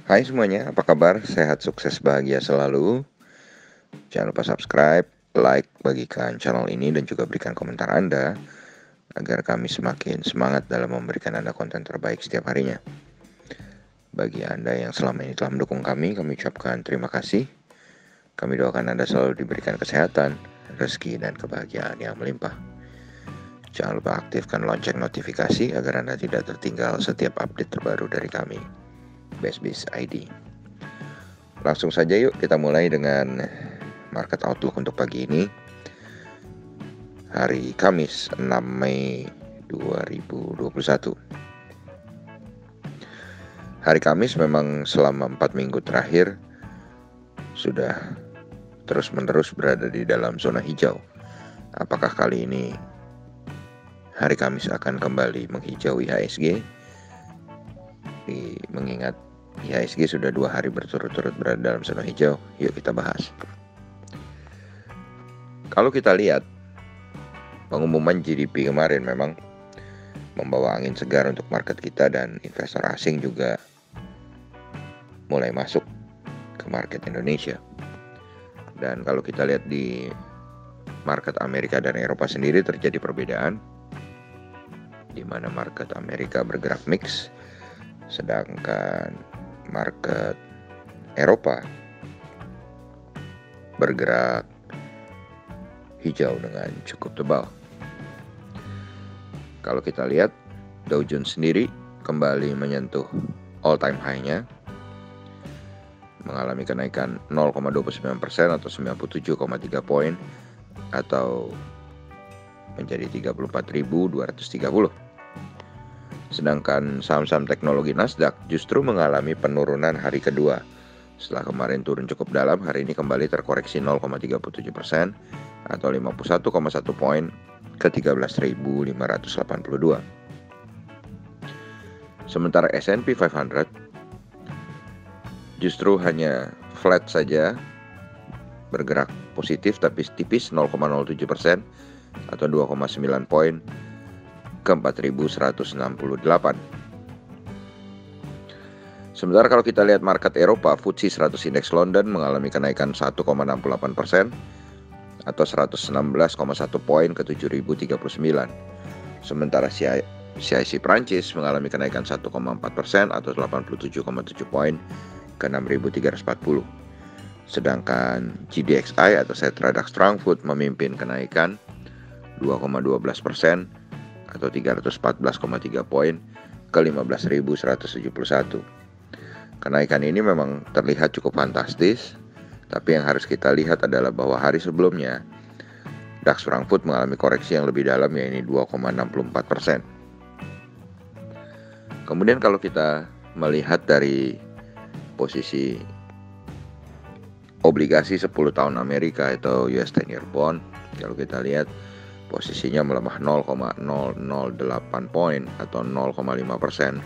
Hai semuanya, apa kabar? Sehat, sukses, bahagia selalu. Jangan lupa subscribe, like, bagikan channel ini dan juga berikan komentar Anda agar kami semakin semangat dalam memberikan Anda konten terbaik setiap harinya. Bagi Anda yang selama ini telah mendukung kami ucapkan terima kasih. Kami doakan Anda selalu diberikan kesehatan, rezeki, dan kebahagiaan yang melimpah. Jangan lupa aktifkan lonceng notifikasi agar Anda tidak tertinggal setiap update terbaru dari kami, BestBiz ID. Langsung saja yuk kita mulai dengan market outlook untuk pagi ini. Hari Kamis 6 Mei 2021. Hari Kamis memang selama 4 minggu terakhir sudah terus-menerus berada di dalam zona hijau. Apakah kali ini hari Kamis akan kembali menghijau IHSG? Mengingat IHSG sudah 2 hari berturut-turut berada dalam zona hijau, yuk kita bahas. Kalau kita lihat pengumuman GDP kemarin memang membawa angin segar untuk market kita, dan investor asing juga mulai masuk ke market Indonesia. Dan kalau kita lihat di market Amerika dan Eropa sendiri terjadi perbedaan, di mana market Amerika bergerak mix, sedangkan market Eropa bergerak hijau dengan cukup tebal. Kalau kita lihat Dow Jones sendiri kembali menyentuh all-time high-nya, mengalami kenaikan 0,29% atau 97,3 poin atau menjadi 34.230. Sedangkan saham-saham teknologi Nasdaq justru mengalami penurunan hari kedua. Setelah kemarin turun cukup dalam, hari ini kembali terkoreksi 0,37% atau 51,1 poin ke 13.582. Sementara S&P 500 justru hanya flat saja, bergerak positif tapi tipis 0,07% atau 2,9 poin ke 4.168. Sementara kalau kita lihat market Eropa, FTSE 100 Index London mengalami kenaikan 1,68% atau 116,1 poin ke 7.039. Sementara CAC Prancis mengalami kenaikan 1,4% atau 87,7 poin ke 6.340. Sedangkan GDXI atau Xetra DAX Frankfurt memimpin kenaikan 2,12% atau 314,3 poin ke 15.171. Kenaikan ini memang terlihat cukup fantastis, tapi yang harus kita lihat adalah bahwa hari sebelumnya DAX Frankfurt mengalami koreksi yang lebih dalam, yaitu 2,64%. Kemudian kalau kita melihat dari posisi obligasi 10 tahun Amerika atau US 10-year bond, kalau kita lihat posisinya melemah 0,008 poin atau 0,5%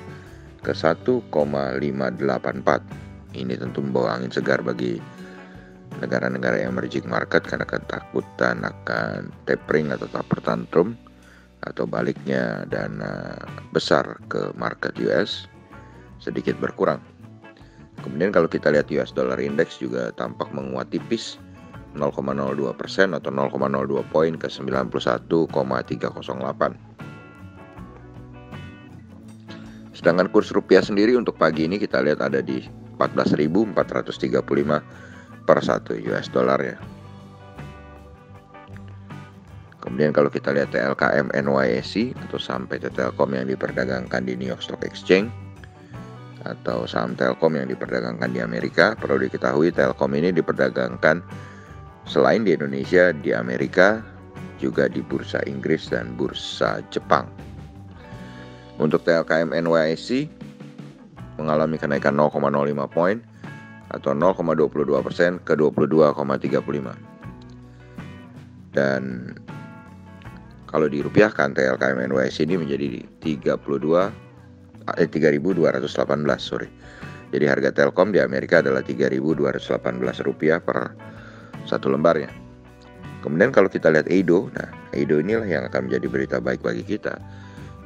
ke 1,584. Ini tentu membawa angin segar bagi negara-negara emerging market karena ketakutan akan tapering atau taper tantrum atau baliknya dana besar ke market US sedikit berkurang. Kemudian kalau kita lihat US dollar index juga tampak menguat tipis 0,02% atau 0,02 poin ke 91,308. Sedangkan kurs rupiah sendiri untuk pagi ini kita lihat ada di 14.435 per 1 US dollar ya. Kemudian kalau kita lihat TLKM NYSE atau saham PT Telkom yang diperdagangkan di New York Stock Exchange atau saham Telkom yang diperdagangkan di Amerika, perlu diketahui Telkom ini diperdagangkan selain di Indonesia, di Amerika, juga di bursa Inggris dan bursa Jepang. Untuk TLKM NYSE mengalami kenaikan 0,05 poin atau 0,22% ke 22,35. Dan kalau dirupiahkan TLKM NYSE ini menjadi 3.218. Jadi harga Telkom di Amerika adalah 3.218 rupiah per satu lembarnya. Kemudian kalau kita lihat EIDO, EIDO inilah yang akan menjadi berita baik bagi kita,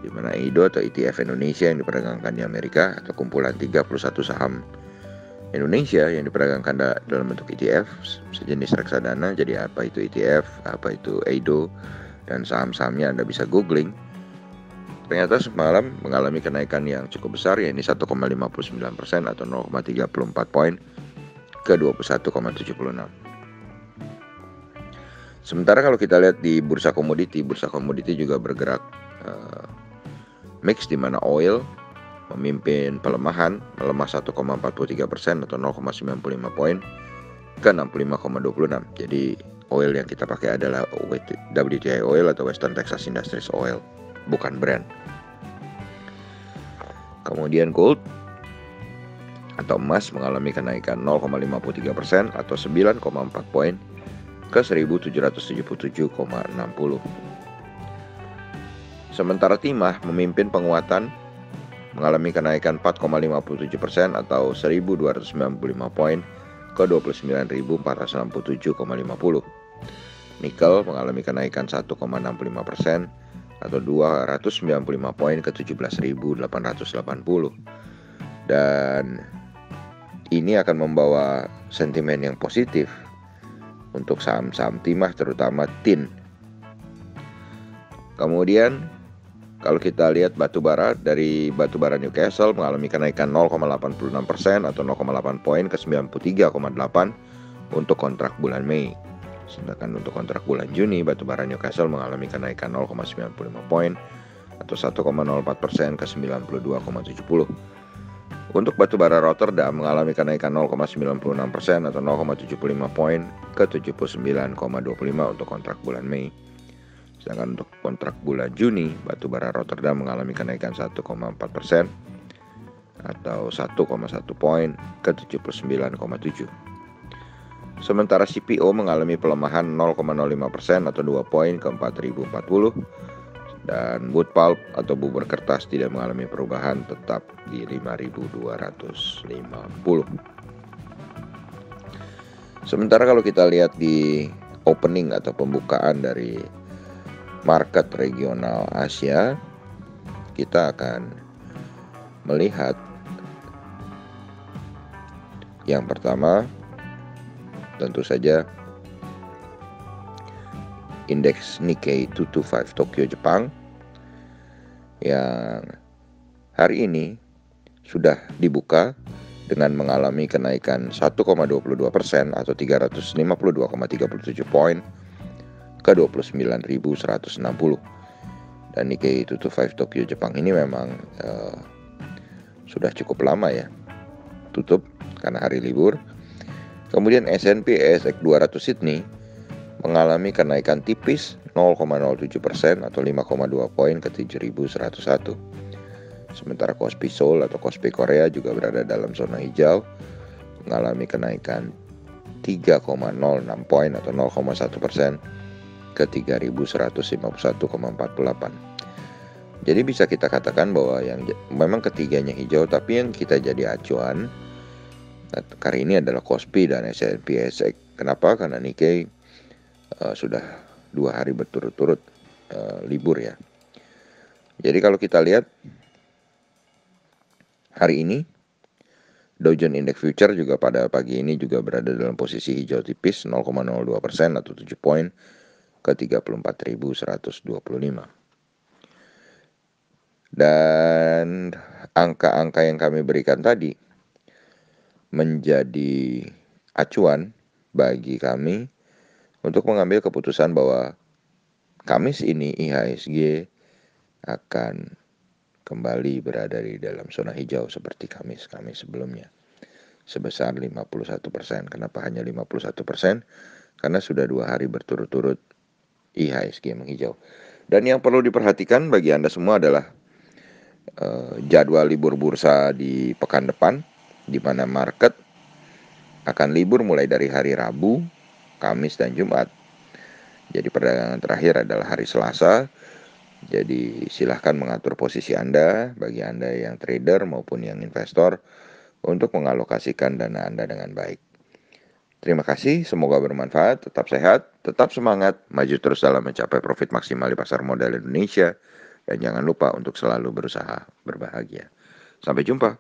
di mana EIDO atau ETF Indonesia yang diperdagangkan di Amerika atau kumpulan 31 saham Indonesia yang diperdagangkan dalam bentuk ETF sejenis reksadana. Jadi apa itu ETF, apa itu EIDO, dan saham-sahamnya Anda bisa googling. Ternyata semalam mengalami kenaikan yang cukup besar, yaitu 1,59% atau 0,34 poin ke 21,76. Sementara kalau kita lihat di bursa komoditi juga bergerak mix, di mana oil memimpin pelemahan, melemah 1,43% atau 0,95 poin ke 65,26. Jadi oil yang kita pakai adalah WTI oil atau Western Texas Industries Oil, bukan Brent. Kemudian gold atau emas mengalami kenaikan 0,53% atau 9,4 poin ke 1777,60. Sementara timah memimpin penguatan, mengalami kenaikan 4,57% atau 1295 poin ke 29.467,50. Nikel mengalami kenaikan 1,65% atau 295 poin ke 17.880. Dan ini akan membawa sentimen yang positif untuk saham-saham timah, terutama tin. Kemudian kalau kita lihat batubara, dari batubara Newcastle mengalami kenaikan 0,86% atau 0,8 poin ke 93,8 untuk kontrak bulan Mei. Sedangkan untuk kontrak bulan Juni, batubara Newcastle mengalami kenaikan 0,95 poin atau 1,04% ke 92,70. Untuk batubara Rotterdam mengalami kenaikan 0,96% atau 0,75 poin ke 79,25 untuk kontrak bulan Mei. Sedangkan untuk kontrak bulan Juni, batubara Rotterdam mengalami kenaikan 1,4% atau 1,1 poin ke 79,7. Sementara CPO mengalami pelemahan 0,05% atau 2 poin ke 4040. Dan wood pulp atau bubur kertas tidak mengalami perubahan, tetap di 5.250. Sementara kalau kita lihat di opening atau pembukaan dari market regional Asia, kita akan melihat yang pertama tentu saja indeks Nikkei 225 Tokyo Jepang yang hari ini sudah dibuka dengan mengalami kenaikan 1,22% atau 352,37 poin ke 29.160. Dan Nikkei 225 Tokyo Jepang ini memang sudah cukup lama ya tutup karena hari libur. Kemudian S&P ASX 200 Sydney mengalami kenaikan tipis 0,07% atau 5,2 poin ke 7.101. Sementara Kospi Seoul atau Kospi Korea juga berada dalam zona hijau, mengalami kenaikan 3,06 poin atau 0,1% ke 3.151,48. Jadi bisa kita katakan bahwa yang memang ketiganya hijau, tapi yang kita jadi acuan kali ini adalah Kospi dan S&P ASX. Kenapa? Karena Nikkei sudah 2 hari berturut-turut libur ya. Jadi kalau kita lihat hari ini Dow Jones Index Future juga pada pagi ini juga berada dalam posisi hijau tipis 0,02% atau 7 poin ke 34.125. Dan angka-angka yang kami berikan tadi menjadi acuan bagi kami untuk mengambil keputusan bahwa Kamis ini IHSG akan kembali berada di dalam zona hijau seperti Kamis sebelumnya sebesar 51%. Kenapa hanya 51%? Karena sudah 2 hari berturut-turut IHSG menghijau. Dan yang perlu diperhatikan bagi Anda semua adalah jadwal libur bursa di pekan depan, di mana market akan libur mulai dari hari Rabu, Kamis, dan Jumat. Jadi perdagangan terakhir adalah hari Selasa. Jadi silahkan mengatur posisi Anda, bagi Anda yang trader maupun yang investor, untuk mengalokasikan dana Anda dengan baik. Terima kasih, semoga bermanfaat, tetap sehat, tetap semangat, maju terus dalam mencapai profit maksimal di pasar modal Indonesia, dan jangan lupa untuk selalu berusaha berbahagia. Sampai jumpa.